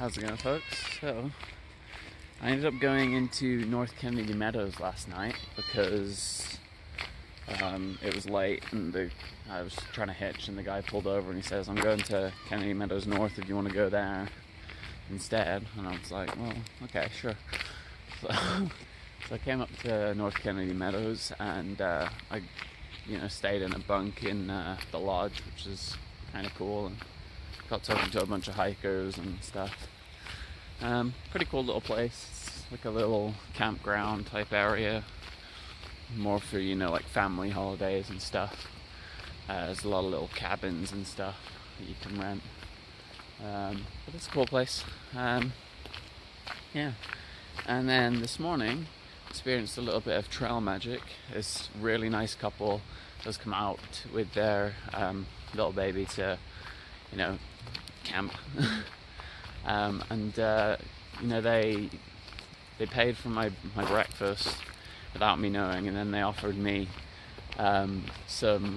How's it going, folks? So, I ended up going into North Kennedy Meadows last night because it was late and I was trying to hitch and the guy pulled over and he says, I'm going to Kennedy Meadows North if you want to go there instead. And I was like, well, okay, sure. So, so I came up to North Kennedy Meadows and I stayed in a bunk in the lodge, which is kind of cool, and got talking to a bunch of hikers and stuff. Pretty cool little place. It's like a little campground type area, more for like family holidays and stuff. There's a lot of little cabins and stuff that you can rent, but it's a cool place. Yeah, and then this morning experienced a little bit of trail magic. This really nice couple has come out with their little baby to camp. They paid for my breakfast without me knowing, and then they offered me some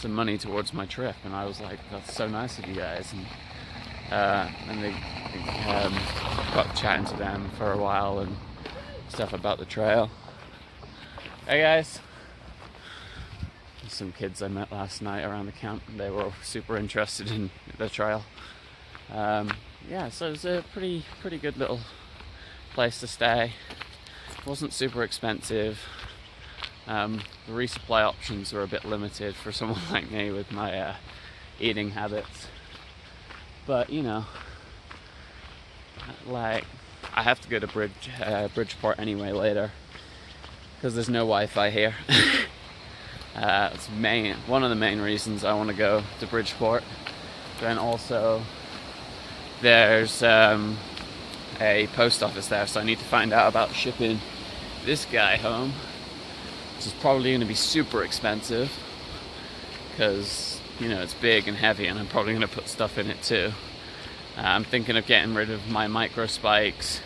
money towards my trip, and I was like, that's so nice of you guys. And they got chatting to them for a while and stuff about the trail. Hey guys. Some kids I met last night around the camp. They were super interested in the trail. So it was a pretty good little place to stay. It wasn't super expensive. The resupply options were a bit limited for someone like me with my eating habits. But I have to go to Bridgeport anyway later because there's no Wi-Fi here. It's one of the main reasons I want to go to Bridgeport. Then also there's a post office there, so I need to find out about shipping this guy home, which is probably going to be super expensive because it's big and heavy, and I'm probably going to put stuff in it too. I'm thinking of getting rid of my micro spikes,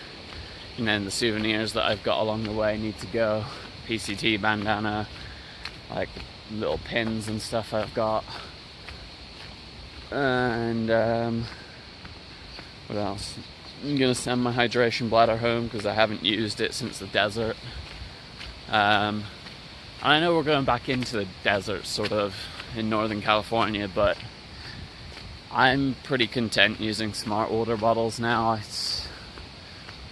and then the souvenirs that I've got along the way need to go. PCT bandana, like little pins and stuff I've got, and what else? I'm gonna send my hydration bladder home because I haven't used it since the desert. I know we're going back into the desert sort of in Northern California, but I'm pretty content using smart water bottles now.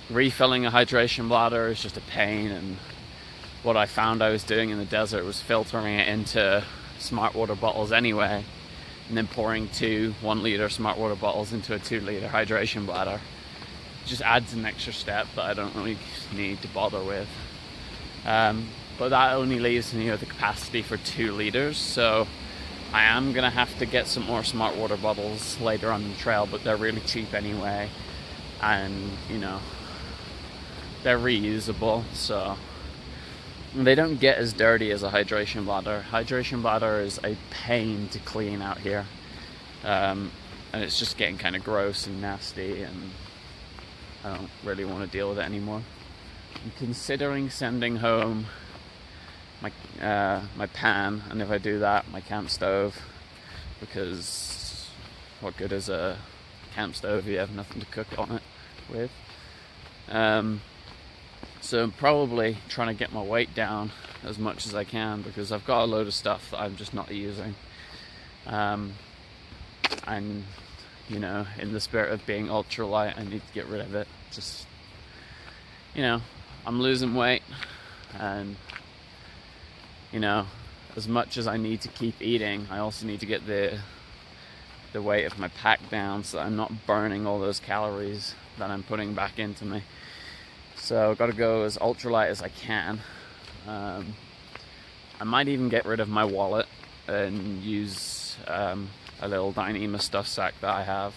Refilling a hydration bladder is just a pain, and what I found I was doing in the desert was filtering it into smart water bottles anyway, and then pouring 2 1-liter smart water bottles into a 2-liter hydration bladder. It just adds an extra step that I don't really need to bother with. But that only leaves me with the capacity for 2 liters, so I am going to have to get some more smart water bottles later on the trail, but they're really cheap anyway, and they're reusable, so they don't get as dirty as a hydration bladder. Hydration bladder is a pain to clean out here, and it's just getting kind of gross and nasty, and I don't really want to deal with it anymore. I'm considering sending home my pan, and if I do that, my camp stove, because what good is a camp stove if you have nothing to cook on it with? So I'm probably trying to get my weight down as much as I can, because I've got a load of stuff that I'm just not using. And in the spirit of being ultralight, I need to get rid of it. Just, I'm losing weight, and as much as I need to keep eating, I also need to get the weight of my pack down so that I'm not burning all those calories that I'm putting back into me. So I've got to go as ultralight as I can. I might even get rid of my wallet and use a little Dyneema stuff sack that I have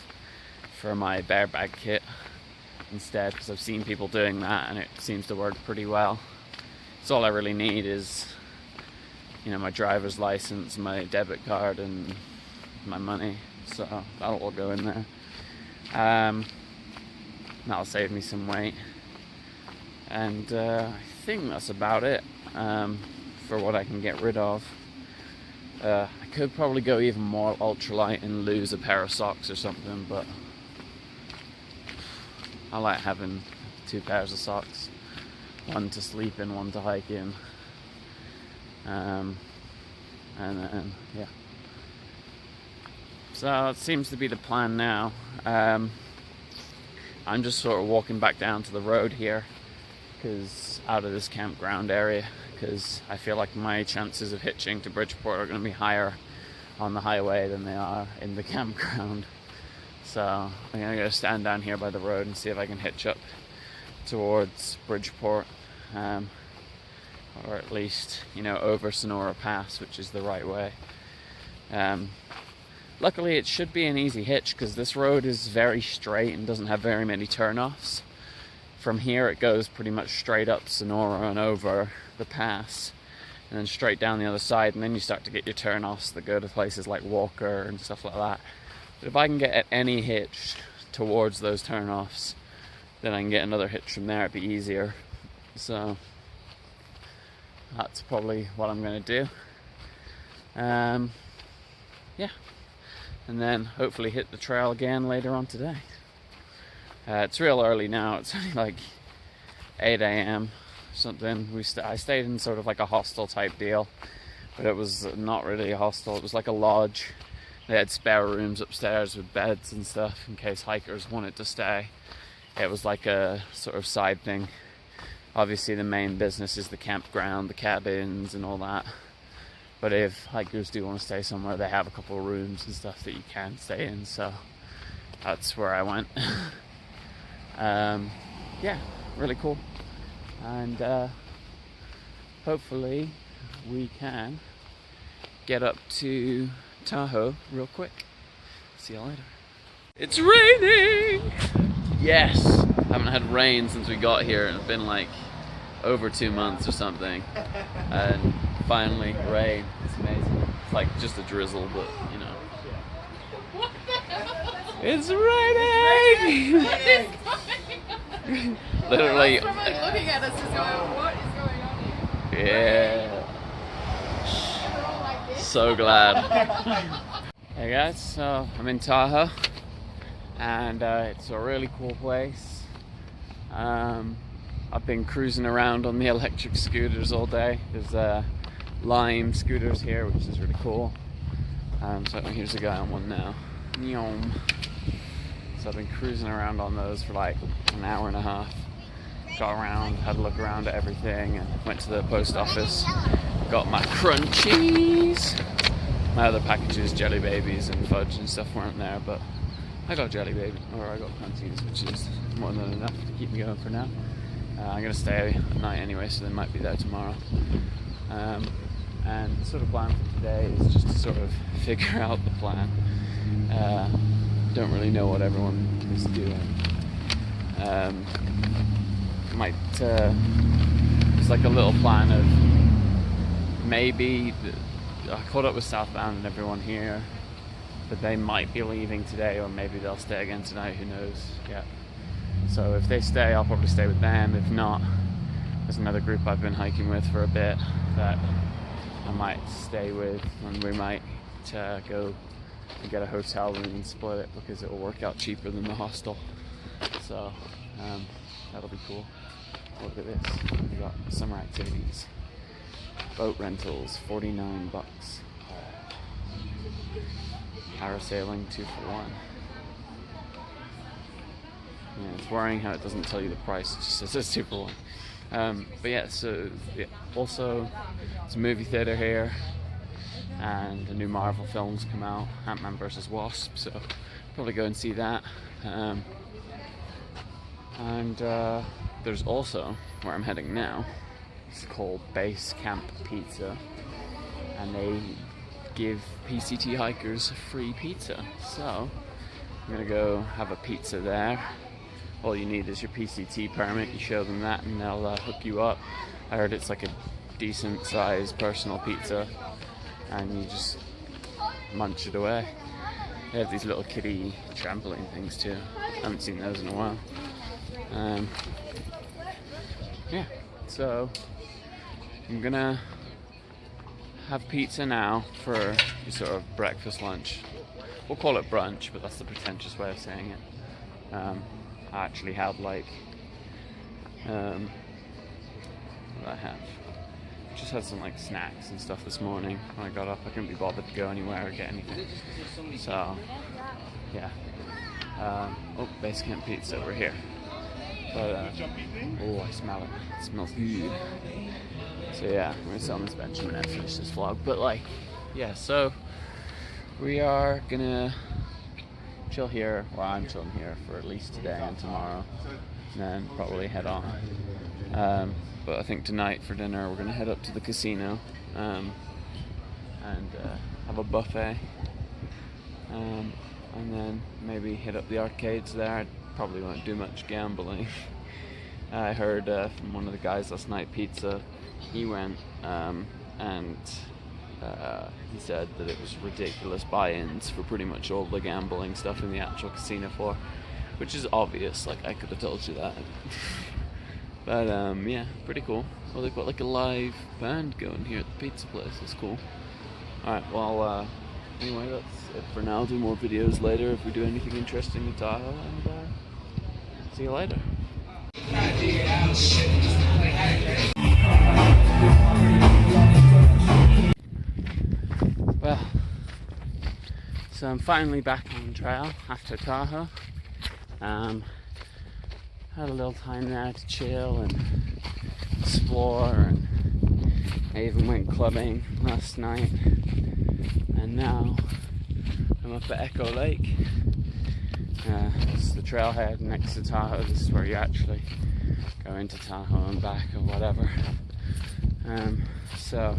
for my bear bag kit instead, because I've seen people doing that and it seems to work pretty well. So all I really need is my driver's license, my debit card, and my money. So that'll all go in there. That'll save me some weight. And I think that's about it for what I can get rid of. I could probably go even more ultralight and lose a pair of socks or something, but I like having 2 pairs of socks, one to sleep in, one to hike in. And then, yeah. So it seems to be the plan now. I'm just sort of walking back down to the road here, because out of this campground area, because I feel like my chances of hitching to Bridgeport are going to be higher on the highway than they are in the campground. So I'm going to go stand down here by the road and see if I can hitch up towards Bridgeport, or at least, over Sonora Pass, which is the right way. Luckily, it should be an easy hitch because this road is very straight and doesn't have very many turnoffs. From here, it goes pretty much straight up Sonora and over the pass, and then straight down the other side, and then you start to get your turnoffs that go to places like Walker and stuff like that. But if I can get any hitch towards those turnoffs, then I can get another hitch from there. It'd be easier. So that's probably what I'm going to do. Yeah. And then hopefully hit the trail again later on today. It's real early now. It's only like 8 a.m. something. I stayed in sort of like a hostel type deal, but it was not really a hostel. It was like a lodge. They had spare rooms upstairs with beds and stuff in case hikers wanted to stay. It was like a sort of side thing. Obviously the main business is the campground, the cabins and all that. But if hikers do want to stay somewhere, they have a couple of rooms and stuff that you can stay in. So that's where I went. Yeah, really cool. And hopefully we can get up to Tahoe real quick. See you later. It's raining! Yes! Haven't had rain since we got here. It's been like over 2 months or something. And finally, rain. It's amazing. It's like just a drizzle, but What the hell? It's raining! Literally. From like looking at us is going, what is going on here? Yeah. We're all like this. So glad. Hey guys, so I'm in Tahoe, and it's a really cool place. I've been cruising around on the electric scooters all day. There's Lime scooters here, which is really cool. So here's a guy on one now. Nyom. So I've been cruising around on those for like an hour and a half. Got around, had a look around at everything, and went to the post office. Got my crunchies. My other packages, Jelly Babies and fudge and stuff weren't there, but I got Jelly Baby, or I got crunchies, which is more than enough to keep me going for now. I'm going to stay at night anyway, so they might be there tomorrow. And the sort of plan for today is just to sort of figure out the plan. Don't really know what everyone is doing. It's like a little plan of maybe I caught up with Southbound and everyone here, but they might be leaving today, or maybe they'll stay again tonight, who knows yet. So if they stay, I'll probably stay with them. If not, there's another group I've been hiking with for a bit that I might stay with, and we might go and get a hotel room and split it because it will work out cheaper than the hostel. So that'll be cool. Look at this. We got summer activities. Boat rentals, $49. Parasailing, 2 for 1. Yeah, it's worrying how it doesn't tell you the price, it just says it's 2 for 1. But yeah, so yeah, also it's a movie theater here, and the new Marvel films come out, Ant-Man vs. Wasp, so probably go and see that. And there's also, where I'm heading now, it's called Base Camp Pizza, and they give PCT hikers free pizza. So I'm gonna go have a pizza there. All you need is your PCT permit. You show them that and they'll hook you up. I heard it's like a decent sized personal pizza, and you just munch it away. They have these little kiddie trampoline things too. I haven't seen those in a while. Yeah, so I'm gonna have pizza now for your sort of breakfast, lunch. We'll call it brunch, but that's the pretentious way of saying it. I actually had like, what did I have? Just had some like snacks and stuff this morning. When I got up, I couldn't be bothered to go anywhere or get anything. So, yeah. Oh, base camp pizza over here. But, oh, I smell it. It smells good. So yeah, I'm gonna sit on this bench and finish this vlog. But like, yeah, so we are gonna chill here. Well, I'm chilling here for at least today and tomorrow, and then probably head on. But I think tonight for dinner we're gonna head up to the casino and have a buffet, and then maybe hit up the arcades there. I probably won't do much gambling. I heard from one of the guys last night, Pizza, he went and he said that it was ridiculous buy-ins for pretty much all the gambling stuff in the actual casino floor, which is obvious, like I could have told you that. But yeah, pretty cool. Well, they've got like a live band going here at the pizza place. It's cool. Alright, well, anyway, that's it for now. I'll do more videos later if we do anything interesting in Tahoe, and see you later. Well, so I'm finally back on trail after Tahoe. Had a little time there to chill and explore, and I even went clubbing last night, and now I'm up at Echo Lake. This is the trailhead next to Tahoe. This is where you actually go into Tahoe and back or whatever. So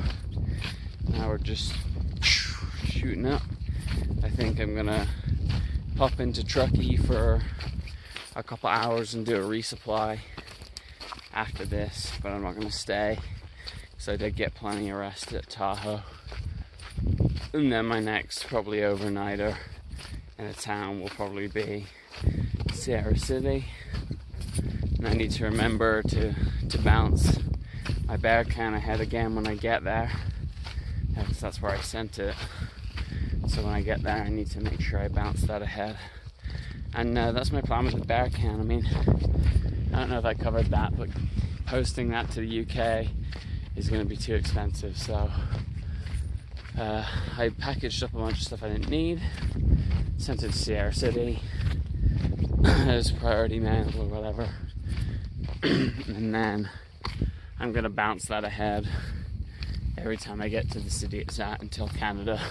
now we're just shooting up. I think I'm gonna pop into Truckee for a couple hours and do a resupply after this, but I'm not going to stay because I did get plenty of rest at Tahoe. And then my next probably overnighter in a town will probably be Sierra City, and I need to remember to bounce my bear can ahead again when I get there, because that's where I sent it. So when I get there I need to make sure I bounce that ahead. And that's my plan with the bear can. I mean, I don't know if I covered that, but posting that to the UK is going to be too expensive. So I packaged up a bunch of stuff I didn't need, sent it to Sierra City as priority mail or whatever, and then I'm going to bounce that ahead every time I get to the city it's at until Canada,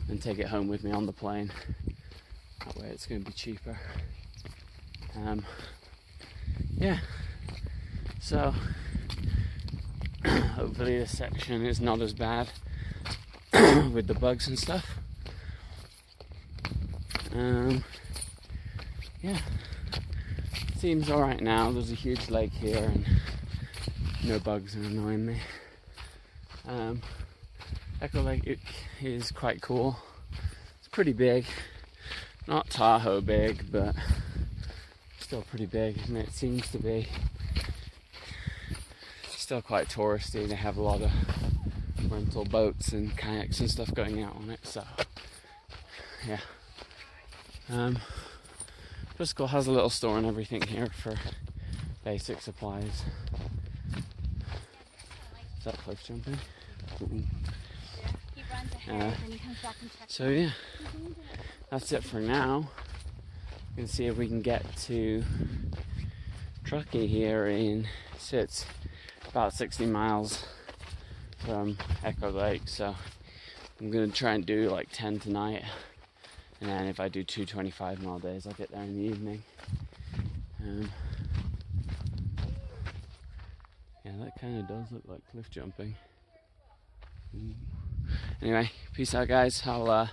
and take it home with me on the plane. That way it's going to be cheaper. Yeah, so hopefully this section is not as bad with the bugs and stuff. Yeah, seems alright now. There's a huge lake here and no bugs are annoying me. Echo Lake is quite cool. It's pretty big. Not Tahoe big, but still pretty big, and it seems to be still quite touristy. They have a lot of rental boats and kayaks and stuff going out on it, so yeah. Bristol has a little store and everything here for basic supplies. Is that cliff jumping? Ooh. So yeah, that's it for now. We can see if we can get to Truckee here so it's about 60 miles from Echo Lake, so I'm going to try and do like 10 tonight, and then if I do 2 25-mile days I'll get there in the evening. Yeah, that kind of does look like cliff jumping. Anyway, peace out guys. I'll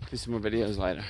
do some more videos later.